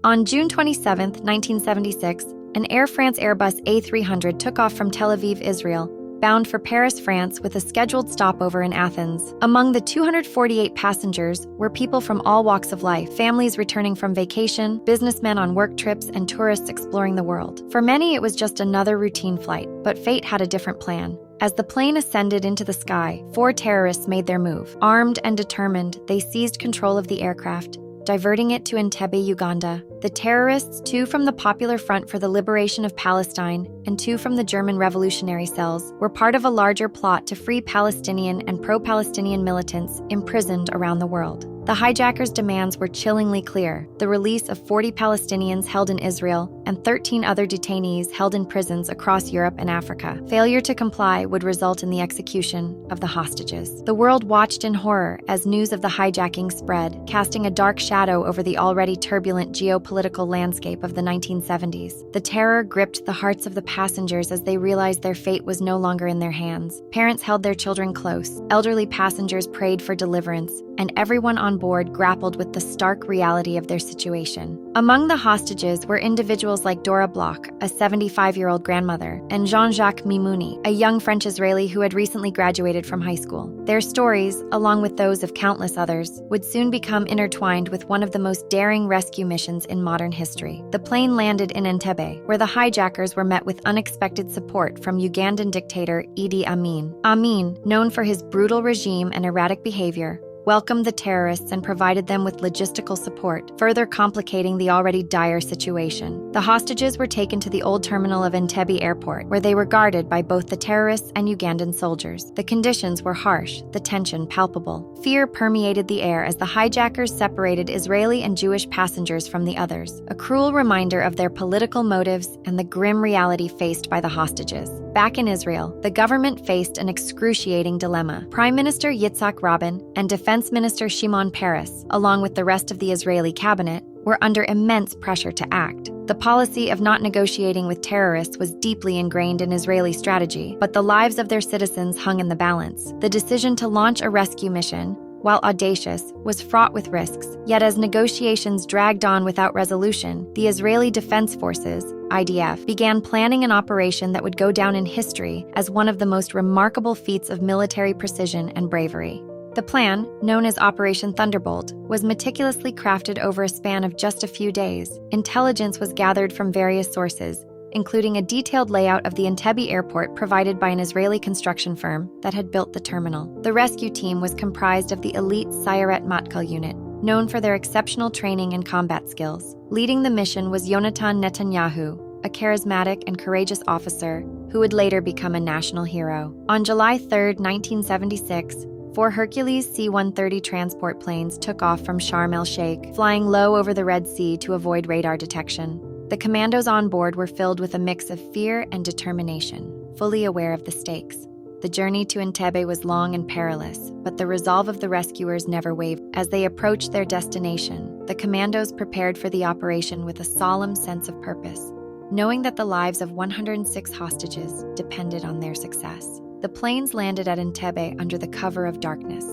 On June 27, 1976, an Air France Airbus A300 took off from Tel Aviv, Israel, bound for Paris, France, with a scheduled stopover in Athens. Among the 248 passengers were people from all walks of life, families returning from vacation, businessmen on work trips, and tourists exploring the world. For many, it was just another routine flight, but fate had a different plan. As the plane ascended into the sky, 4 terrorists made their move. Armed and determined, they seized control of the aircraft, diverting it to Entebbe, Uganda. The terrorists, 2 from the Popular Front for the Liberation of Palestine and 2 from the German Revolutionary Cells, were part of a larger plot to free Palestinian and pro-Palestinian militants imprisoned around the world. The hijackers' demands were chillingly clear: the release of 40 Palestinians held in Israel and 13 other detainees held in prisons across Europe and Africa. Failure to comply would result in the execution of the hostages. The world watched in horror as news of the hijacking spread, casting a dark shadow over the already turbulent geopolitical landscape of the 1970s. The terror gripped the hearts of the passengers as they realized their fate was no longer in their hands. Parents held their children close, elderly passengers prayed for deliverance, and everyone on board grappled with the stark reality of their situation. Among the hostages were individuals like Dora Bloch, a 75-year-old grandmother, and Jean-Jacques Mimouni, a young French-Israeli who had recently graduated from high school. Their stories, along with those of countless others, would soon become intertwined with one of the most daring rescue missions in modern history. The plane landed in Entebbe, where the hijackers were met with unexpected support from Ugandan dictator Idi Amin. Amin, known for his brutal regime and erratic behavior, welcomed the terrorists and provided them with logistical support, further complicating the already dire situation. The hostages were taken to the old terminal of Entebbe Airport, where they were guarded by both the terrorists and Ugandan soldiers. The conditions were harsh, the tension palpable. Fear permeated the air as the hijackers separated Israeli and Jewish passengers from the others, a cruel reminder of their political motives and the grim reality faced by the hostages. Back in Israel, the government faced an excruciating dilemma. Prime Minister Yitzhak Rabin and Defense Minister Shimon Peres, along with the rest of the Israeli cabinet, were under immense pressure to act. The policy of not negotiating with terrorists was deeply ingrained in Israeli strategy, but the lives of their citizens hung in the balance. The decision to launch a rescue mission, while audacious, was fraught with risks. Yet as negotiations dragged on without resolution, the Israeli Defense Forces, IDF, began planning an operation that would go down in history as one of the most remarkable feats of military precision and bravery. The plan, known as Operation Thunderbolt, was meticulously crafted over a span of just a few days. Intelligence was gathered from various sources, including a detailed layout of the Entebbe airport provided by an Israeli construction firm that had built the terminal. The rescue team was comprised of the elite Sayeret Matkal unit, known for their exceptional training and combat skills. Leading the mission was Yonatan Netanyahu, a charismatic and courageous officer who would later become a national hero. On July 3, 1976, 4 Hercules C-130 transport planes took off from Sharm el-Sheikh, flying low over the Red Sea to avoid radar detection. The commandos on board were filled with a mix of fear and determination, fully aware of the stakes. The journey to Entebbe was long and perilous, but the resolve of the rescuers never wavered. As they approached their destination, the commandos prepared for the operation with a solemn sense of purpose, knowing that the lives of 106 hostages depended on their success. The planes landed at Entebbe under the cover of darkness.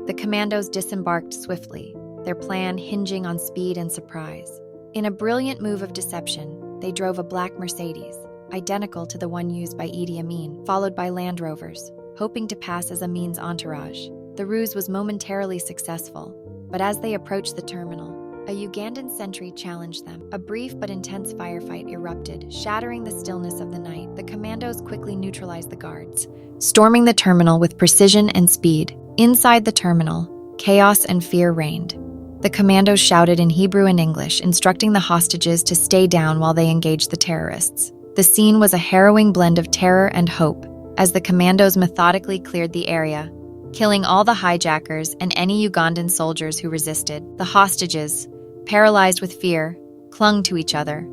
The commandos disembarked swiftly, their plan hinging on speed and surprise. In a brilliant move of deception, they drove a black Mercedes, identical to the one used by Idi Amin, followed by Land Rovers, hoping to pass as Amin's entourage. The ruse was momentarily successful, but as they approached the terminal, a Ugandan sentry challenged them. A brief but intense firefight erupted, shattering the stillness of the night. The commandos quickly neutralized the guards, storming the terminal with precision and speed. Inside the terminal, chaos and fear reigned. The commandos shouted in Hebrew and English, instructing the hostages to stay down while they engaged the terrorists. The scene was a harrowing blend of terror and hope as the commandos methodically cleared the area, killing all the hijackers and any Ugandan soldiers who resisted. The hostages, paralyzed with fear, clung to each other,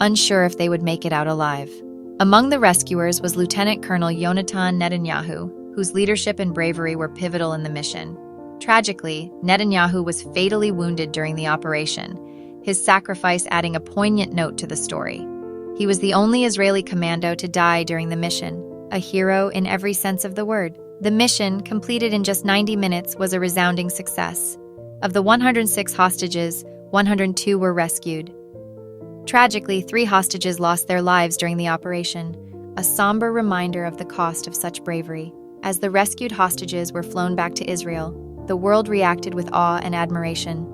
unsure if they would make it out alive. Among the rescuers was Lieutenant Colonel Yonatan Netanyahu, whose leadership and bravery were pivotal in the mission. Tragically, Netanyahu was fatally wounded during the operation, his sacrifice adding a poignant note to the story. He was the only Israeli commando to die during the mission, a hero in every sense of the word. The mission, completed in just 90 minutes, was a resounding success. Of the 106 hostages, 102 were rescued, Tragically, 3 hostages lost their lives during the operation, a somber reminder of the cost of such bravery. As the rescued hostages were flown back to Israel, the world reacted with awe and admiration.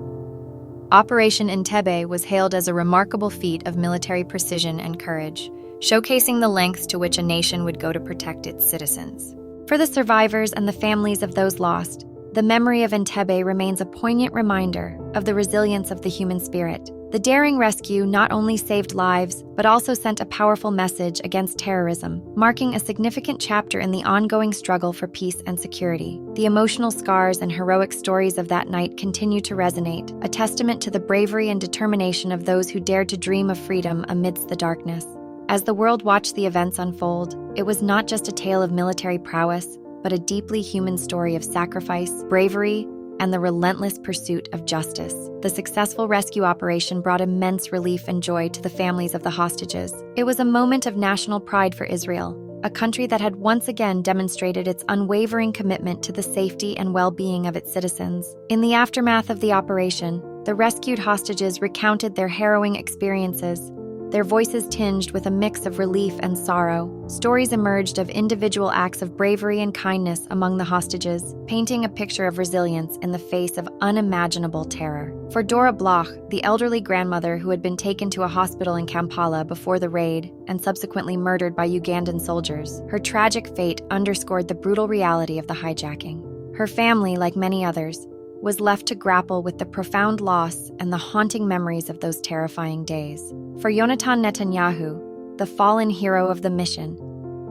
Operation Entebbe was hailed as a remarkable feat of military precision and courage, showcasing the lengths to which a nation would go to protect its citizens. For the survivors and the families of those lost, the memory of Entebbe remains a poignant reminder of the resilience of the human spirit. The daring rescue not only saved lives, but also sent a powerful message against terrorism, marking a significant chapter in the ongoing struggle for peace and security. The emotional scars and heroic stories of that night continue to resonate, a testament to the bravery and determination of those who dared to dream of freedom amidst the darkness. As the world watched the events unfold, it was not just a tale of military prowess, but a deeply human story of sacrifice, bravery, and the relentless pursuit of justice. The successful rescue operation brought immense relief and joy to the families of the hostages. It was a moment of national pride for Israel, a country that had once again demonstrated its unwavering commitment to the safety and well-being of its citizens. In the aftermath of the operation, the rescued hostages recounted their harrowing experiences, their voices tinged with a mix of relief and sorrow. Stories emerged of individual acts of bravery and kindness among the hostages, painting a picture of resilience in the face of unimaginable terror. For Dora Bloch, the elderly grandmother who had been taken to a hospital in Kampala before the raid and subsequently murdered by Ugandan soldiers, her tragic fate underscored the brutal reality of the hijacking. Her family, like many others, was left to grapple with the profound loss and the haunting memories of those terrifying days. For Yonatan Netanyahu, the fallen hero of the mission,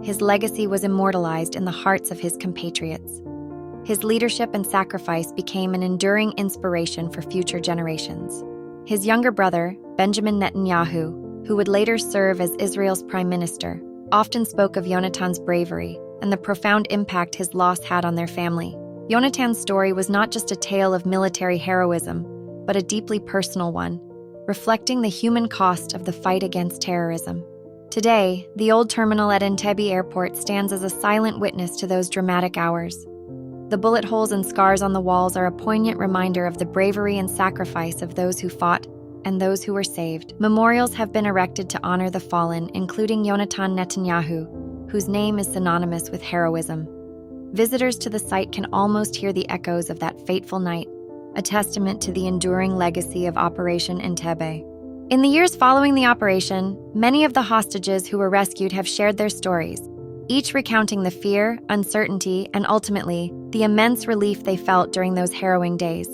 his legacy was immortalized in the hearts of his compatriots. His leadership and sacrifice became an enduring inspiration for future generations. His younger brother, Benjamin Netanyahu, who would later serve as Israel's prime minister, often spoke of Yonatan's bravery and the profound impact his loss had on their family. Yonatan's story was not just a tale of military heroism, but a deeply personal one, reflecting the human cost of the fight against terrorism. Today, the old terminal at Entebbe Airport stands as a silent witness to those dramatic hours. The bullet holes and scars on the walls are a poignant reminder of the bravery and sacrifice of those who fought and those who were saved. Memorials have been erected to honor the fallen, including Yonatan Netanyahu, whose name is synonymous with heroism. Visitors to the site can almost hear the echoes of that fateful night, a testament to the enduring legacy of Operation Entebbe. In the years following the operation, many of the hostages who were rescued have shared their stories, each recounting the fear, uncertainty, and ultimately, the immense relief they felt during those harrowing days.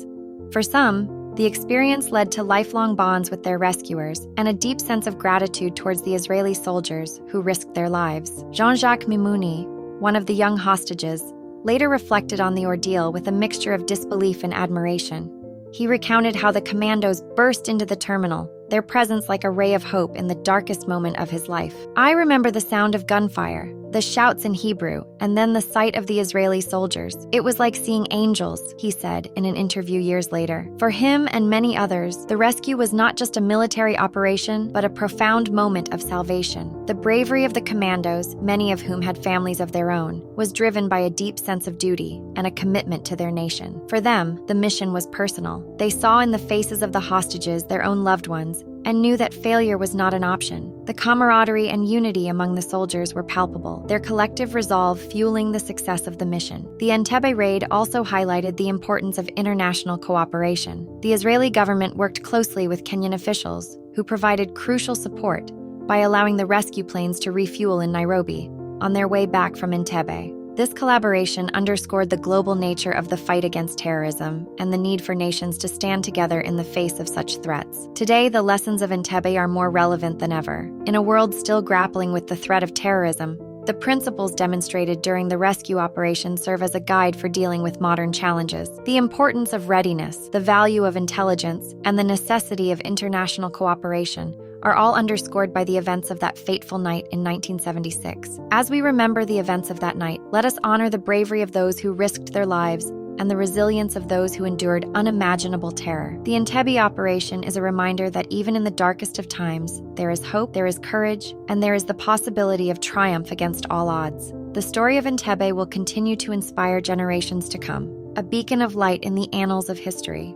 For some, the experience led to lifelong bonds with their rescuers and a deep sense of gratitude towards the Israeli soldiers who risked their lives. Jean-Jacques Mimouni, one of the young hostages, later reflected on the ordeal with a mixture of disbelief and admiration. He recounted how the commandos burst into the terminal, their presence like a ray of hope in the darkest moment of his life. "I remember the sound of gunfire, the shouts in Hebrew, and then the sight of the Israeli soldiers. It was like seeing angels," he said in an interview years later. For him and many others, the rescue was not just a military operation, but a profound moment of salvation. The bravery of the commandos, many of whom had families of their own, was driven by a deep sense of duty and a commitment to their nation. For them, the mission was personal. They saw in the faces of the hostages their own loved ones, and knew that failure was not an option. The camaraderie and unity among the soldiers were palpable, their collective resolve fueling the success of the mission. The Entebbe raid also highlighted the importance of international cooperation. The Israeli government worked closely with Kenyan officials, who provided crucial support by allowing the rescue planes to refuel in Nairobi on their way back from Entebbe. This collaboration underscored the global nature of the fight against terrorism and the need for nations to stand together in the face of such threats. Today, the lessons of Entebbe are more relevant than ever. In a world still grappling with the threat of terrorism, the principles demonstrated during the rescue operation serve as a guide for dealing with modern challenges. The importance of readiness, the value of intelligence, and the necessity of international cooperation are all underscored by the events of that fateful night in 1976. As we remember the events of that night, let us honor the bravery of those who risked their lives and the resilience of those who endured unimaginable terror. The Entebbe operation is a reminder that even in the darkest of times, there is hope, there is courage, and there is the possibility of triumph against all odds. The story of Entebbe will continue to inspire generations to come, a beacon of light in the annals of history.